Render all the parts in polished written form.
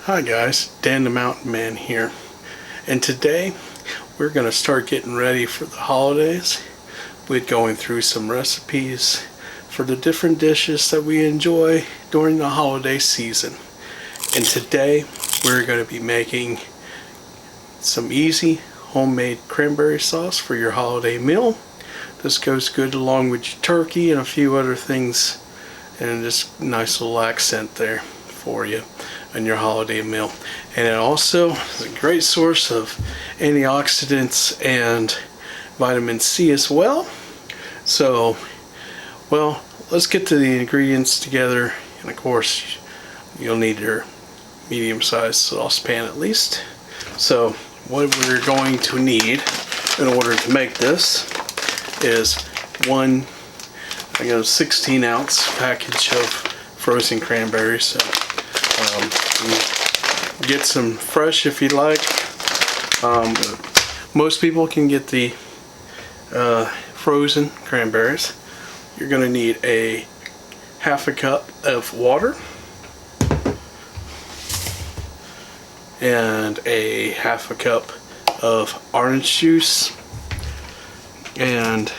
Hi guys, Dan the Mountain Man here, and today we're going to start getting ready for the holidays with going through some recipes for the different dishes that we enjoy during the holiday season. And today we're going to be making some easy homemade cranberry sauce for your holiday meal. This goes good along with your turkey and a few other things, and just nice little accent there for you on your holiday meal. And it also is a great source of antioxidants and vitamin C as well. So, well, let's get to the ingredients together. And of course, you'll need your medium-sized saucepan at least. So what we're going to need in order to make this is one 16-ounce package of frozen cranberries. So get some fresh if you like. Most people can get the frozen cranberries. You're going to need a half a cup of water and a half a cup of orange juice and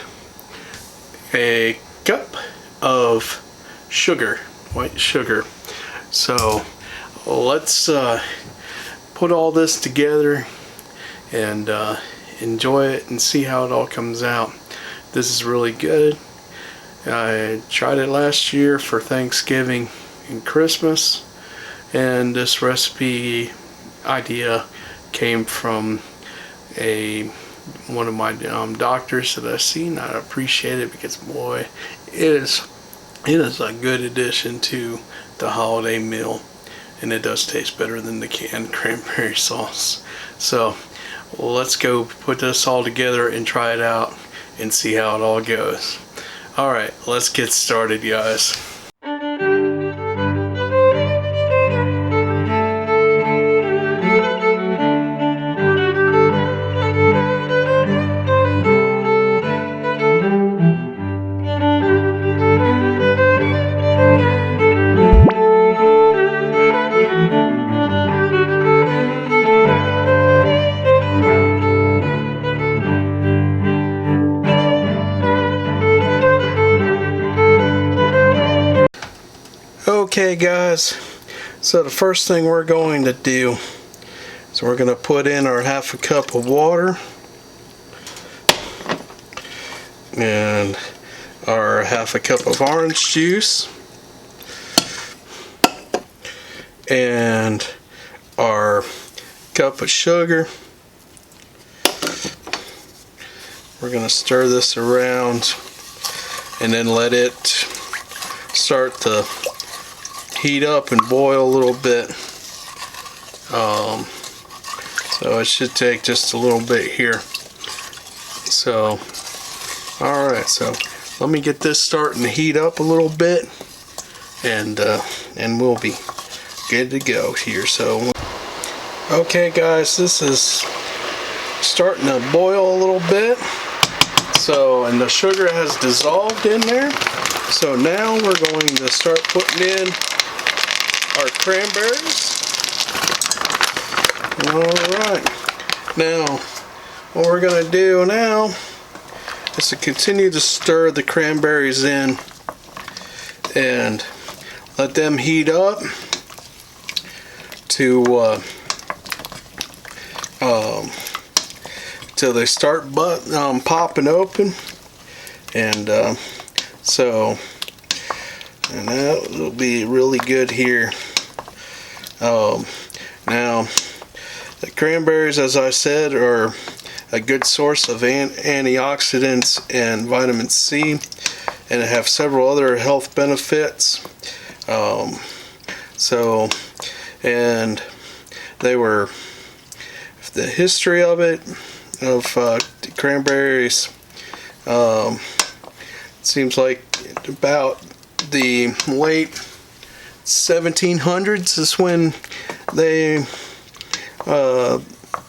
a cup of sugar, white sugar. So let's put all this together and enjoy it and see how it all comes out. This is really good. I tried it last year for Thanksgiving and Christmas, and this recipe idea came from one of my doctors that I've seen. I appreciate it because, boy, it is a good addition to the holiday meal, and it does taste better than the canned cranberry sauce. So let's go put this all together and try it out and see how it all goes. Alright, let's get started, guys. Okay guys, so the first thing we're going to do is we're going to put in our half a cup of water and our half a cup of orange juice and our cup of sugar. We're going to stir this around and then let it start to heat up and boil a little bit. So it should take just a little bit here. So alright, so let me get this starting to heat up a little bit, and we'll be good to go here. So okay guys, this is starting to boil a little bit. So, and the sugar has dissolved in there. So now we're going to start putting in our cranberries. Alright, now what we're going to do now is to continue to stir the cranberries in and let them heat up to till they start popping open, and and that will be really good here. Now, the cranberries, as I said, are a good source of antioxidants and vitamin C, and have several other health benefits. And they were, the history of it, of the cranberries, it seems like about the late 1700s is when they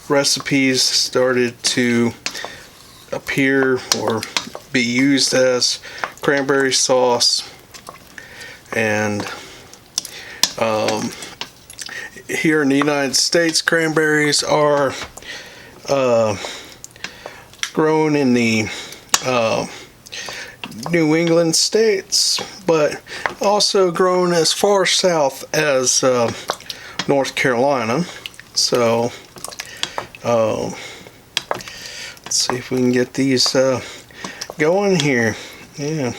recipes started to appear or be used as cranberry sauce, and here in the United States, cranberries are grown in the New England states, but also grown as far south as North Carolina. So let's see if we can get these going here. Yeah.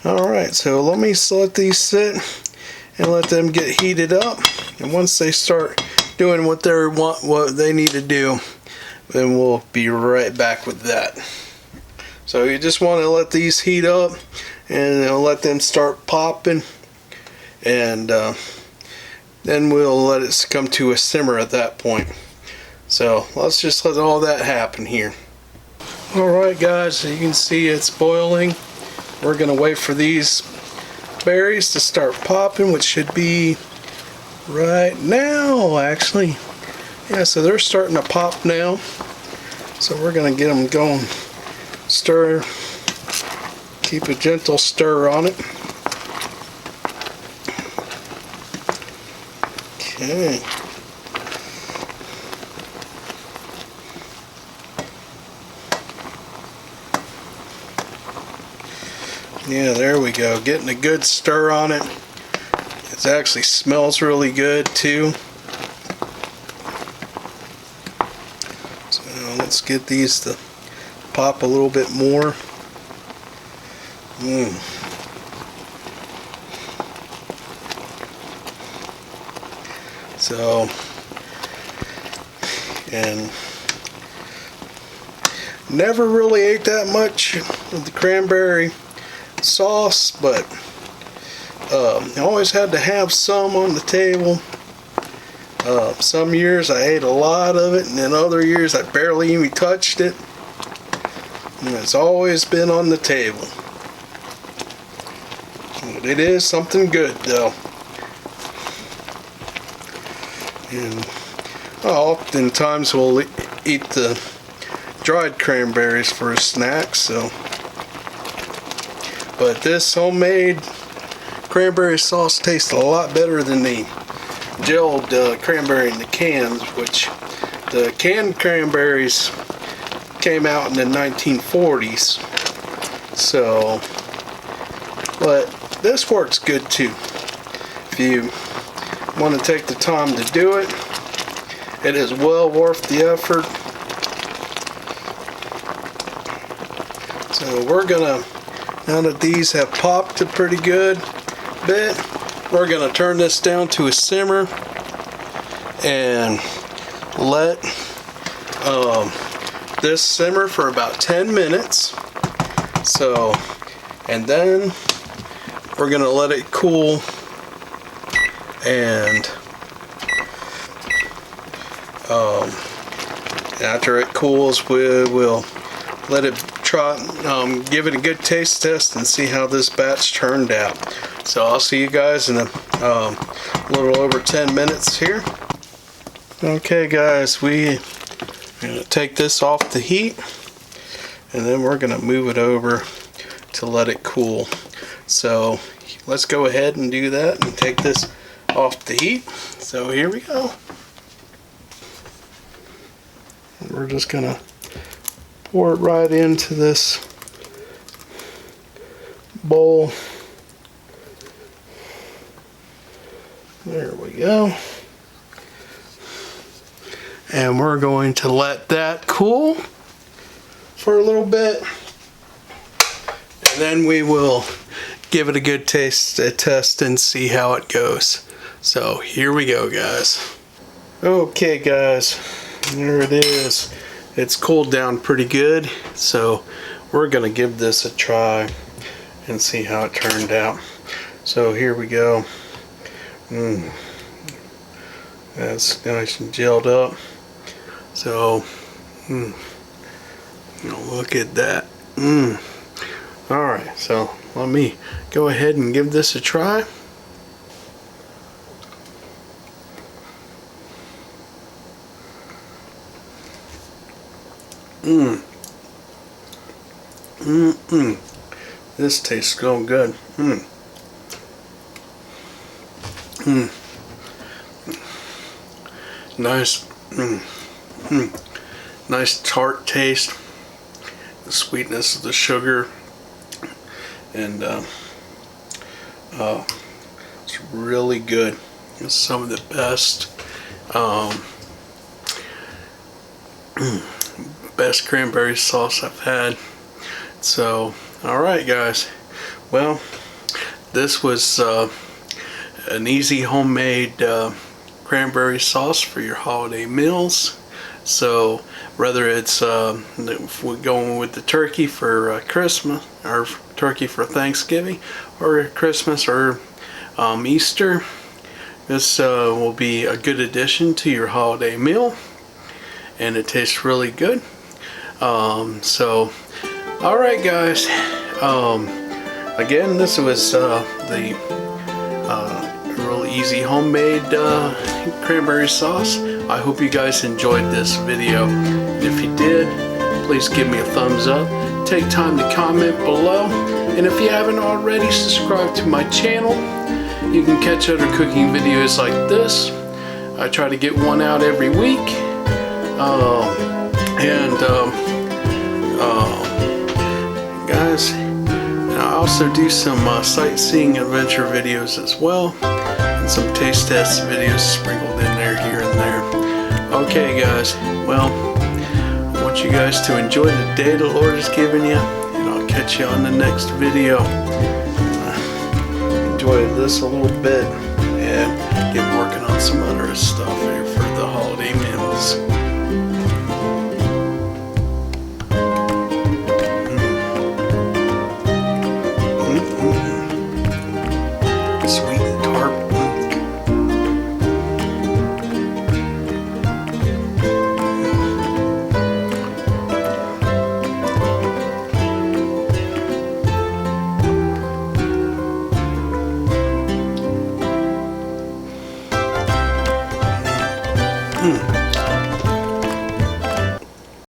Alright, so let me let these sit and let them get heated up, and once they start doing what they need to do, then we'll be right back with that. So you just want to let these heat up and let them start popping, and then we'll let it come to a simmer at that point. So let's just let all that happen here. Alright guys, so you can see it's boiling. We're going to wait for these berries to start popping, which should be right now actually. Yeah, so they're starting to pop now. So we're going to get them going. Stir, keep a gentle stir on it. Okay. Yeah, there we go. Getting a good stir on it. It actually smells really good too. So let's get these to pop a little bit more. So, and never really ate that much of the cranberry sauce, but I always had to have some on the table. Some years I ate a lot of it, and then other years I barely even touched it. And it's always been on the table. But it is something good though. And oftentimes we'll eat the dried cranberries for a snack, so. But this homemade cranberry sauce tastes a lot better than the gelled cranberry in the cans, which the canned cranberries came out in the 1940s. So, but this works good too. If you want to take the time to do it, it is well worth the effort. So we're gonna, now that these have popped a pretty good bit, we're going to turn this down to a simmer and let this simmer for about 10 minutes. So, and then we're going to let it cool, and after it cools, we will let it give it a good taste test and see how this batch turned out. So I'll see you guys in a little over 10 minutes here. Okay guys, we're going to take this off the heat, and then we're going to move it over to let it cool. So let's go ahead and do that and take this off the heat. So here we go. We're just going to pour it right into this bowl. There we go. And we're going to let that cool for a little bit, and then we will give it a good taste test and see how it goes. So here we go guys. Okay guys, there it is. It's cooled down pretty good, so we're gonna give this a try and see how it turned out. So here we go. That's nice and gelled up. So look at that. Alright, so let me go ahead and give this a try. This tastes so good. Nice, nice tart taste. The sweetness of the sugar, and it's really good. It's some of the best best cranberry sauce I've had. So, alright guys, well, this was an easy homemade cranberry sauce for your holiday meals. So whether it's if we're going with the turkey for Christmas, or turkey for Thanksgiving, or Christmas, or Easter, this will be a good addition to your holiday meal, and it tastes really good. So alright guys, again, this was the real easy homemade cranberry sauce. I hope you guys enjoyed this video. If you did, please give me a thumbs up. Take time to comment below. And if you haven't already, subscribe to my channel. You can catch other cooking videos like this. I try to get one out every week. Guys, I also do some sightseeing adventure videos as well, and some taste test videos sprinkled in there here and there. Okay guys, well, I want you guys to enjoy the day the Lord has given you, and I'll catch you on the next video. Enjoy this a little bit and get working on some other stuff here for the holiday meals. Sweet and tart. Mm.